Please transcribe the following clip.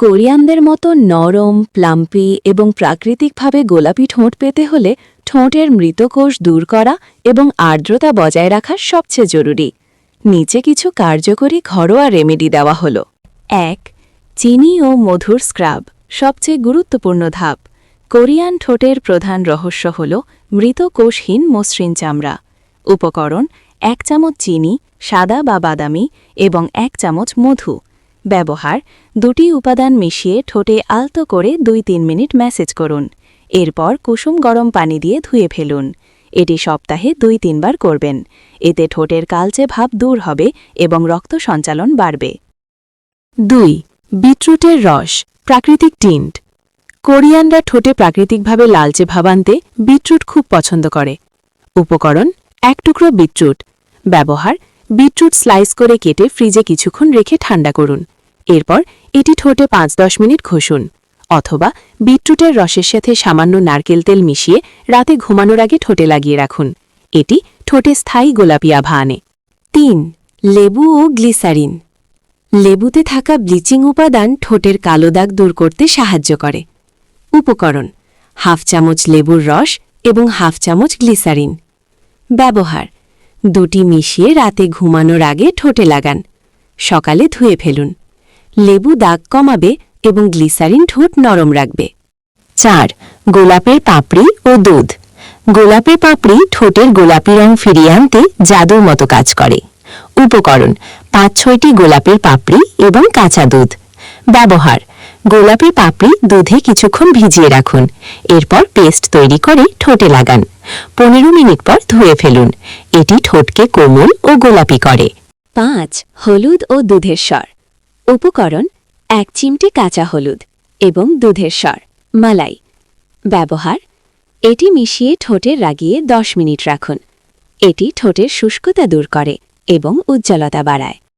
কোরিয়ানদের মতো নরম প্লাম্পি এবং প্রাকৃতিকভাবে গোলাপি ঠোঁট পেতে হলে ঠোঁটের মৃত কোষ দূর করা এবং আর্দ্রতা বজায় রাখা সবচেয়ে জরুরি। নিচে কিছু কার্যকরী ঘরোয়া রেমেডি দেওয়া হল। ১. চিনি ও মধুর স্ক্রাব সবচেয়ে গুরুত্বপূর্ণ ধাপ। কোরিয়ান ঠোঁটের প্রধান রহস্য হল মৃত কোষহীন মসৃণ চামড়া। উপকরণ: ১ চামচ চিনি, সাদা বা বাদামি, এবং ১ চামচ মধু। ব্যবহার: দুটি উপাদান মিশিয়ে ঠোঁটে আলতো করে ২-৩ মিনিট ম্যাসেজ করুন। এরপর কুসুম গরম পানি দিয়ে ধুয়ে ফেলুন। এটি সপ্তাহে ২-৩ বার করবেন। এতে ঠোঁটের কালচে ভাব দূর হবে এবং রক্ত সঞ্চালন বাড়বে। ২. বিটরুটের রস প্রাকৃতিক টিন্ট। কোরিয়ানরা ঠোঁটে প্রাকৃতিকভাবে লালচে ভাব আনতে বিটরুট খুব পছন্দ করে। উপকরণ: ১ টুকরো বিটরুট। ব্যবহার: বিটরুট স্লাইস করে কেটে ফ্রিজে কিছুক্ষণ রেখে ঠান্ডা করুন। এরপর এটি ঠোঁটে ৫-১০ মিনিট ঘষুন, অথবা বিটরুটের রসের সাথে সামান্য নারকেল তেল মিশিয়ে রাতে ঘুমানোর আগে ঠোঁটে লাগিয়ে রাখুন। এটি ঠোঁটে স্থায়ী গোলাপি আভা আনে। ৩. লেবু ও গ্লিসারিন। লেবুতে থাকা ব্লিচিং উপাদান ঠোঁটের কালো দাগ দূর করতে সাহায্য করে। উপকরণ: ১/২ চামচ লেবুর রস এবং ১/২ চামচ গ্লিসারিন। ব্যবহার: দুটি মিশিয়ে রাতে ঘুমানোর আগে ঠোঁটে লাগান। সকালে ধুয়ে ফেলুন। লেবু দাগ কমাবে এবং গ্লিসারিন ঠোঁট নরম রাখবে। ৪. গোলাপের পাপড়ি ও দুধ। গোলাপের পাপড়ি ঠোঁটের গোলাপি রং ফিরিয়ে আনতে জাদুর মতো কাজ করে। উপকরণ: ৫-৬টি গোলাপের পাপড়ি এবং কাঁচা দুধ। ব্যবহার: গোলাপের পাপড়ি দুধে কিছুক্ষণ ভিজিয়ে রাখুন। এরপর পেস্ট তৈরি করে ঠোঁটে লাগান। ১৫ মিনিট পর ধুয়ে ফেলুন। এটি ঠোঁটকে কোমল ও গোলাপি করে। ৫. হলুদ ও দুধের স্বর। উপকরণ: ১ চিমটি কাঁচা হলুদ এবং দুধের স্বর মালাই। ব্যবহার: এটি মিশিয়ে ঠোঁটে লাগিয়ে ১০ মিনিট রাখুন। এটি ঠোঁটের শুষ্কতা দূর করে এবং উজ্জ্বলতা বাড়ায়।